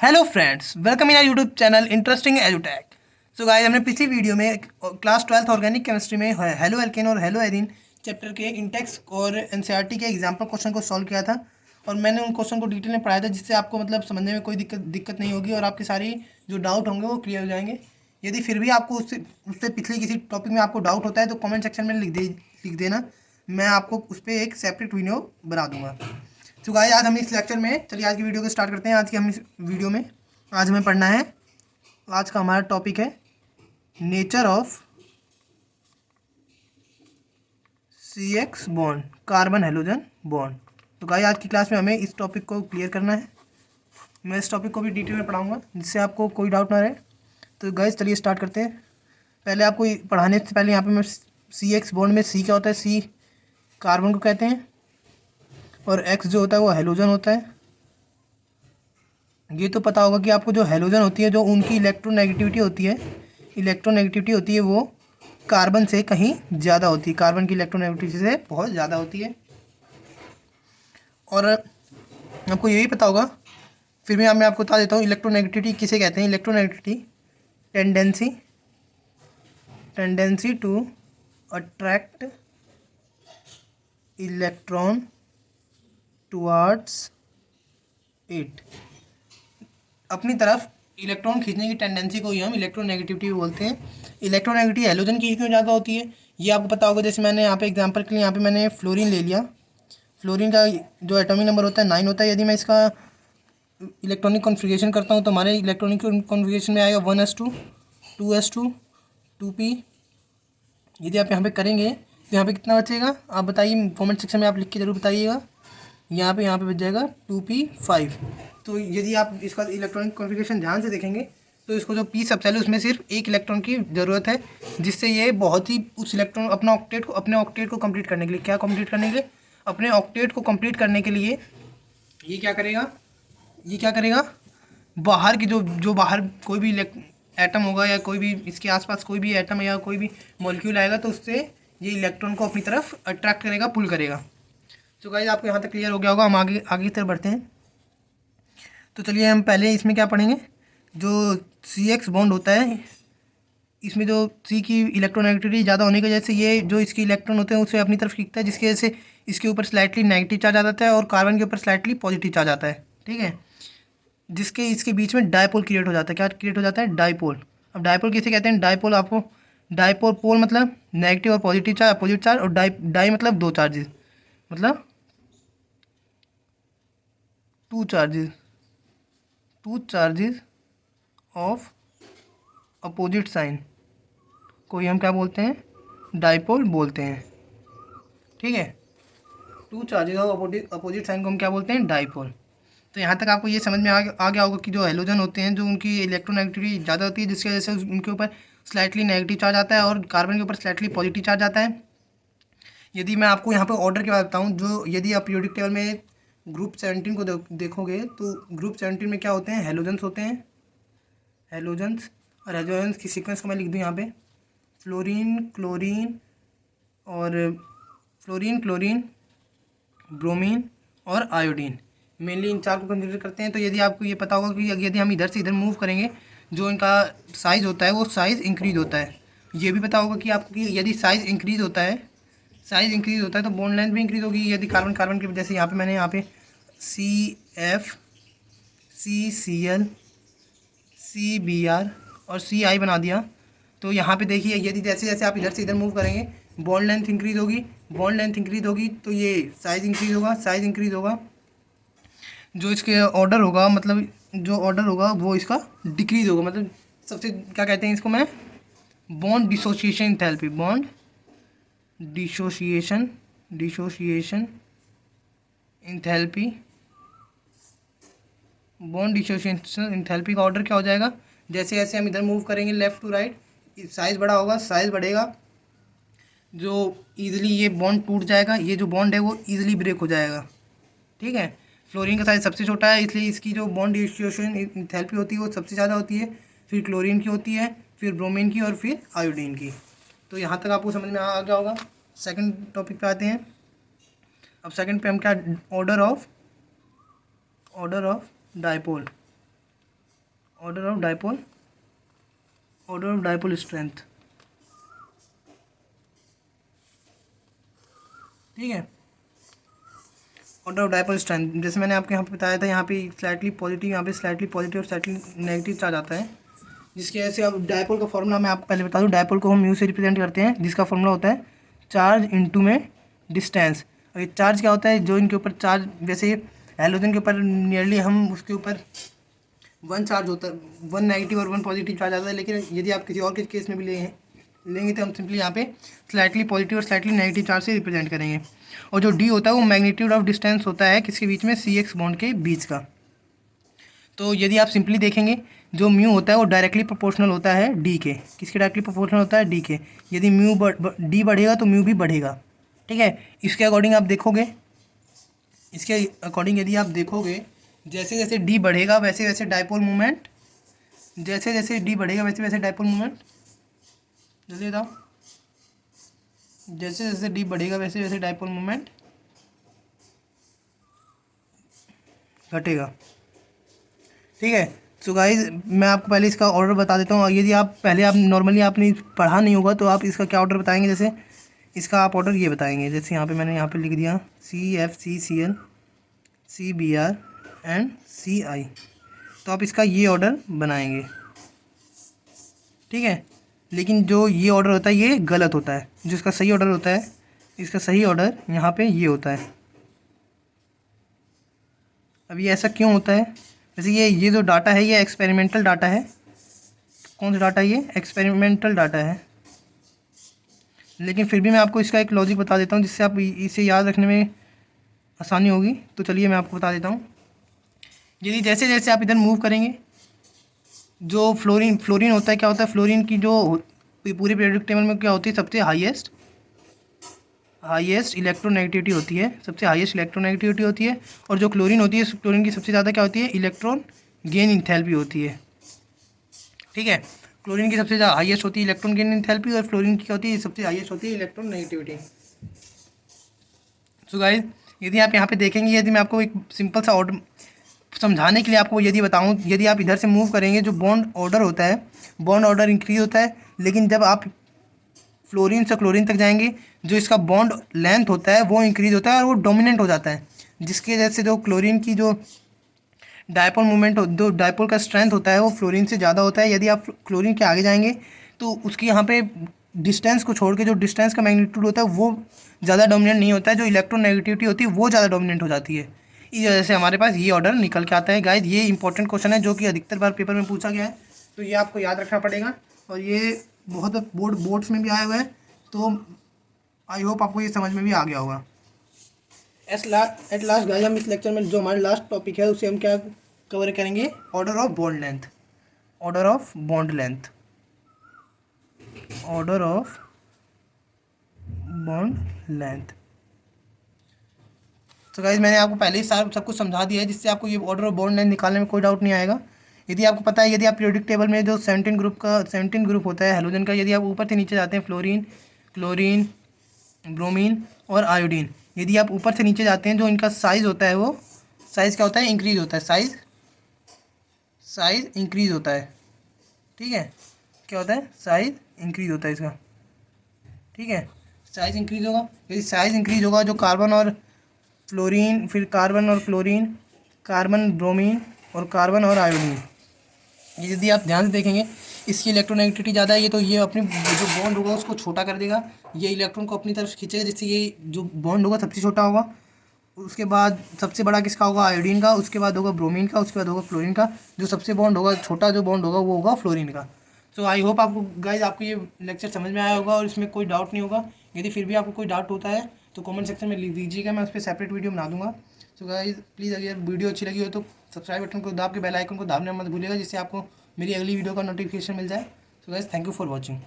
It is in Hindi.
Hello friends, welcome in our YouTube channel Interesting एजुटेक। सो गाइस, हमने पिछली वीडियो में क्लास 12th ऑर्गेनिक केमिस्ट्री में हेलो एल्केन और हेलो एरीन चैप्टर के इंटेक्स और एनसीईआरटी के एग्जाम्पल क्वेश्चन को सॉल्व किया था। और मैंने उन क्वेश्चन को डिटेल में पढ़ाया था, जिससे आपको मतलब समझने में कोई दिक्कत नहीं होगी और आपके सारी जो डाउट होंगे वो क्लियर हो जाएंगे। यदि फिर भी आपको उससे पिछले किसी टॉपिक में आपको डाउट होता है तो कॉमेंट सेक्शन में लिख देना। मैं आपको उस पर एक सेपरेट वीडियो बना दूंगा। तो गाइस, आज हम इस लेक्चर में चलिए आज की वीडियो को स्टार्ट करते हैं। आज की हम इस वीडियो में आज हमें पढ़ना है, आज का हमारा टॉपिक है nature of CX bond, carbon halogen bond. तो गाइस, आज की क्लास में हमें इस टॉपिक को क्लियर करना है। मैं इस टॉपिक को भी डिटेल में पढ़ाऊंगा, जिससे आपको कोई डाउट ना रहे। तो गाइस चलिए स्टार्ट करते हैं। पहले आपको पढ़ाने से पहले यहाँ पे मैं CX बॉन्ड में C क्या होता है, C कार्बन को कहते हैं और X जो होता है वो हेलोजन होता है। ये तो पता होगा कि आपको जो हेलोजन होती है, जो उनकी इलेक्ट्रोनेगेटिविटी होती है वो कार्बन से कहीं ज़्यादा होती है, कार्बन की इलेक्ट्रोनेगेटिविटी से बहुत ज़्यादा होती है। और आपको यही पता होगा, फिर भी मैं आपको बता देता हूँ इलेक्ट्रोनेगेटिविटी किसे कहते हैं। Electronegativity tendency to attract electron towards it, अपनी तरफ इलेक्ट्रॉन खींचने की टेंडेंसी को ही हम इलेक्ट्रोनेगेटिविटी बोलते हैं। इलेक्ट्रोनेगेटिविटी हेलोजन की क्यों ज़्यादा होती है ये आपको पता होगा। जैसे मैंने यहाँ पे एग्जांपल के लिए यहाँ पे मैंने फ्लोरीन ले लिया। फ्लोरीन का जो एटॉमिक नंबर होता है 9 होता है। यदि मैं इसका इलेक्ट्रॉनिक कॉन्फ़िगरेशन करता हूँ तो हमारे इलेक्ट्रॉनिक कॉन्फ़िगरेशन में आएगा 1s2 2s2 2p। यदि आप यहाँ पे करेंगे तो यहाँ पे कितना बचेगा आप बताइए, कमेंट सेक्शन में आप लिख के ज़रूर बताइएगा। यहाँ पे बच जाएगा 2p5। तो यदि आप इसका इलेक्ट्रॉनिक कॉन्फ़िगरेशन ध्यान से देखेंगे तो इसको जो p सबसेल है उसमें सिर्फ एक इलेक्ट्रॉन की ज़रूरत है, जिससे ये बहुत ही उस इलेक्ट्रॉन अपने ऑक्टेट को कंप्लीट करने के लिए अपने ऑक्टेट को कंप्लीट करने के लिए ये क्या करेगा, बाहर की जो बाहर कोई भी एटम होगा या कोई भी इसके आसपास कोई भी एटम या कोई भी मॉलिक्यूल आएगा तो उससे ये इलेक्ट्रॉन को अपनी तरफ अट्रैक्ट करेगा, पुल करेगा। तो गाइस, आपको यहाँ तक क्लियर हो गया होगा। हम आगे आगे की तरफ बढ़ते हैं। तो चलिए हम पहले इसमें क्या पढ़ेंगे, जो CX बॉन्ड होता है, इसमें जो C की इलेक्ट्रोनेगेटिविटी ज़्यादा होने की वजह से ये जो इसके इलेक्ट्रॉन होते हैं उसे अपनी तरफ खींचता है, जिसकी वजह से इसके ऊपर स्लाइटली नेगेटिव चार्ज आ जाता है और कार्बन के ऊपर स्लाइटली पॉजिटिव चार्ज आता है। ठीक है, जिसके इसके बीच में डायपोल क्रिएट हो जाता है। क्या क्रिएट हो जाता है? डायपोल। अब डायपोल किसे कहते हैं? डायपोल आपको डायपोल पोल मतलब नेगेटिव और पॉजिटिव चार्ज, अपोजिट चार्ज, और डाई मतलब दो चार्जेस, मतलब two charges of opposite sign को ही हम क्या बोलते हैं? डायपोल बोलते हैं। ठीक है, two charges of opposite sign को हम क्या बोलते हैं? डायपोल। तो यहाँ तक आपको ये समझ में आ गया होगा कि जो हेलोजन होते हैं, जो उनकी इलेक्ट्रोनेगेटिविटी ज़्यादा होती है, जिसकी वजह से उनके ऊपर स्लाइटली नेगेटिव चार्ज आता है और कार्बन के ऊपर स्लाइटली पॉजिटिव चार्ज आता है। यदि मैं आपको यहाँ पर ऑर्डर के बारे में बताऊँ, जो यदि आप पीरियोडिक टेबल में ग्रुप 17 को देखोगे तो ग्रुप 17 में क्या होते हैं? हेलोजन्स होते हैं, हेलोजन्स। और हेलोजन्स की सीक्वेंस को मैं लिख दूँ यहाँ पे, फ्लोरीन क्लोरीन और क्लोरीन ब्रोमीन और आयोडीन, मेनली इन चार को कंसिडर करते हैं। तो यदि आपको ये पता होगा कि यदि हम इधर से इधर मूव करेंगे, जो इनका साइज़ होता है वो साइज़ इंक्रीज़ होता है। ये भी पता होगा कि आपको कि यदि साइज़ इंक्रीज़ होता है तो बॉन्ड लेंथ भी इंक्रीज़ होगी। यदि कार्बन कार्बन की वजह से मैंने यहाँ पे CF CCl CBr और CI बना दिया। तो यहाँ पे देखिए, यदि जैसे जैसे आप इधर से इधर मूव करेंगे बॉन्ड लेंथ इंक्रीज़ होगी तो ये साइज़ इंक्रीज़ होगा। जो इसके ऑर्डर होगा, मतलब जो ऑर्डर होगा वो इसका डिक्रीज़ होगा। मतलब सबसे क्या कहते हैं इसको मैं, bond dissociation enthalpy, bond dissociation enthalpy bond dissociation enthalpy का ऑर्डर क्या हो जाएगा? जैसे जैसे हम इधर मूव करेंगे लेफ़्ट टू राइट, साइज़ बड़ा होगा, साइज़ बढ़ेगा, जो ईजिली ये बॉन्ड टूट जाएगा, ये जो बॉन्ड है वो ईजिली ब्रेक हो जाएगा। ठीक है, फ्लोरीन का साइज़ सबसे छोटा है, इसलिए इसकी जो बॉन्ड डिसोसिएशन इंथैल्पी होती है वो सबसे ज़्यादा होती है, फिर क्लोरीन की होती है, फिर ब्रोमीन की और फिर आयोडीन की। तो यहाँ तक आपको समझ में आ गया होगा। सेकंड टॉपिक पे आते हैं। अब सेकंड पे हम क्या, order of dipole. Order of dipole, order of dipole strength, ठीक है। ऑर्डर ऑफ डायपोल स्ट्रेंथ, जैसे मैंने आपको यहाँ पे बताया था, यहाँ पे स्लाइटली पॉजिटिव, यहाँ पे स्लाइटली पॉजिटिव और स्लाइटली नेगेटिव चार्ज आता है, जिसकी वजह से अब डायपोल का फॉर्मूला मैं आपको पहले बता दूँ। डायपोल को हम म्यू से रिप्रेजेंट करते हैं, जिसका फॉर्मूला होता है चार्ज इनटू में डिस्टेंस। और ये चार्ज क्या होता है, जो इनके ऊपर चार्ज, वैसे हेलोजन के ऊपर नियरली हम उसके ऊपर 1 चार्ज होता है, 1 नेगेटिव और 1 पॉजिटिव चार्ज आता है, लेकिन यदि आप किसी और के केस में भी लेंगे तो हम सिंपली यहाँ पे स्लाइटली पॉजिटिव और स्लाइटली नेगेटिव चार्ज से रिप्रेजेंट करेंगे। और जो डी होता है वो मैग्नीट्यूड ऑफ डिस्टेंस होता है किसके बीच में, CX बॉन्ड के बीच का। तो यदि आप सिंपली देखेंगे, जो म्यू होता है वो डायरेक्टली प्रोपोर्शनल होता है डी के, किसके डायरेक्टली प्रोपोर्शनल होता है, डी के। यदि डी बढ़ेगा तो म्यू भी बढ़ेगा, ठीक है। इसके अकॉर्डिंग आप देखोगे, इसके अकॉर्डिंग यदि आप देखोगे, जैसे जैसे डी बढ़ेगा वैसे वैसे डायपोल मोमेंट, जैसे जैसे डी बढ़ेगा वैसे वैसे डायपोल मोमेंट, जल्दी बताओ, जैसे जैसे डी बढ़ेगा वैसे वैसे डायपोल मोमेंट घटेगा, ठीक है। सो गाइज, मैं आपको पहले इसका ऑर्डर बता देता हूँ। यदि आप पहले आप नॉर्मली आपने पढ़ा नहीं होगा तो आप इसका क्या ऑर्डर बताएंगे, जैसे इसका आप ऑर्डर ये बताएंगे, जैसे यहाँ पे मैंने यहाँ पे लिख दिया CFCCl CBr एंड CI, तो आप इसका ये ऑर्डर बनाएंगे, ठीक है। लेकिन जो ये ऑर्डर होता है ये गलत होता है, जो इसका सही ऑर्डर होता है, इसका सही ऑर्डर यहाँ पे ये होता है। अब ये ऐसा क्यों होता है, वैसे ये जो डाटा है ये एक्सपेरिमेंटल डाटा है। कौन सा डाटा है, ये एक्सपेरिमेंटल डाटा है, लेकिन फिर भी मैं आपको इसका एक लॉजिक बता देता हूँ जिससे आप इसे याद रखने में आसानी होगी। तो चलिए मैं आपको बता देता हूँ। यदि जैसे जैसे आप इधर मूव करेंगे, जो फ्लोरीन होता है, क्या होता है, फ्लोरीन की जो पूरी पीरियोडिक टेबल में क्या होती है, सबसे हाईएस्ट इलेक्ट्रोनेगेटिविटी होती है, सबसे हाईएस्ट इलेक्ट्रोनेगेटिविटी होती है। और जो क्लोरीन होती है, क्लोरीन की सबसे ज़्यादा क्या होती है, इलेक्ट्रॉन गेन इंथैल्पी होती है, ठीक है। क्लोरीन की सबसे ज़्यादा हाईएस्ट होती है इलेक्ट्रॉन गेन इंथैल्पी, और फ्लोरीन की क्या होती है, सबसे हाईएस्ट होती है इलेक्ट्रॉन नेगेटिविटी। सो गाइस, यदि आप यहाँ पे देखेंगे, यदि मैं आपको एक सिंपल सा ऑर्डर समझाने के लिए आपको यदि बताऊँ, यदि आप इधर से मूव करेंगे, जो बॉन्ड ऑर्डर होता है, बॉन्ड ऑर्डर इंक्रीज होता है, लेकिन जब आप फ्लोरीन से क्लोरीन तक जाएंगे, जो इसका बॉन्ड लेंथ होता है वो इंक्रीज होता है और वो डोमिनेंट हो जाता है, जिसकी वजह से जो क्लोरीन की जो डायपोल मोमेंट जो डायपोल का स्ट्रेंथ होता है वो फ्लोरीन से ज़्यादा होता है। यदि आप क्लोरीन के आगे जाएंगे तो उसकी यहाँ पे डिस्टेंस को छोड़ के जो डिस्टेंस का मैग्नीट्यूड होता है वो ज़्यादा डोमिनेंट नहीं होता है, जो इलेक्ट्रोनेगेटिविटी होती है वो ज़्यादा डोमिनेंट हो जाती है। इस वजह से हमारे पास ये ऑर्डर निकल के आता है। गाइस, ये इंपॉर्टेंट क्वेश्चन है जो कि अधिकतर बार पेपर में पूछा गया है, तो ये आपको याद रखना पड़ेगा, और ये बहुत बोर्ड्स में भी आया हुआ है, तो आई होप आपको ये समझ में भी आ गया होगा। एट लास्ट गाइस, हम इस लेक्चर में जो हमारा लास्ट टॉपिक है उसे हम क्या कवर करेंगे, order of bond length, order of bond length, order of bond length. तो गाइस, मैंने आपको पहले ही सब कुछ समझा दिया है, जिससे आपको ये ऑर्डर ऑफ बॉन्ड लेंथ निकालने में कोई डाउट नहीं आएगा। यदि आपको पता है, यदि आप पीरियोडिक टेबल में जो 17 ग्रुप होता है हेलोजन का, यदि आप ऊपर से नीचे जाते हैं, फ्लोरीन, क्लोरीन, ब्रोमीन और आयोडीन, यदि आप ऊपर से नीचे जाते हैं, जो इनका साइज़ होता है वो साइज़ क्या होता है, इंक्रीज होता है, साइज़ इंक्रीज होता है, ठीक है। क्या होता है, साइज़ इंक्रीज होता है इसका, ठीक है। साइज़ इंक्रीज होगा, यदि साइज़ इंक्रीज होगा, जो कार्बन और फ्लोरीन, फिर कार्बन और क्लोरीन, कार्बन ब्रोमीन और कार्बन और आयोडीन, यदि आप ध्यान से देखेंगे, इसकी इलेक्ट्रोनेगेटिविटी ज़्यादा है, ये तो ये अपनी जो बॉन्ड होगा उसको छोटा कर देगा, ये इलेक्ट्रॉन को अपनी तरफ खींचेगा, जिससे ये जो बॉन्ड होगा सबसे छोटा होगा। उसके बाद सबसे बड़ा किसका होगा, आयोडीन का, उसके बाद होगा ब्रोमीन का, उसके बाद होगा क्लोरीन का। जो सबसे बॉन्ड होगा, छोटा जो बॉन्ड होगा वो होगा फ्लोरीन का। सो आई होप आपको गाइज आपको ये लेक्चर समझ में आया होगा और इसमें कोई डाउट नहीं होगा। यदि फिर भी आपको कोई डाउट होता है तो कमेंट सेक्शन में लिख दीजिएगा, मैं उस पर सेपरेट वीडियो बना दूंगा। सो गाइज, प्लीज़ अगर वीडियो अच्छी लगी हो तो सब्सक्राइब बटन को दाब के बेल आइकन को दाबना मत भूलिएगा, जिससे आपको मेरी अगली वीडियो का नोटिफिकेशन मिल जाए। So guys, thank you for watching.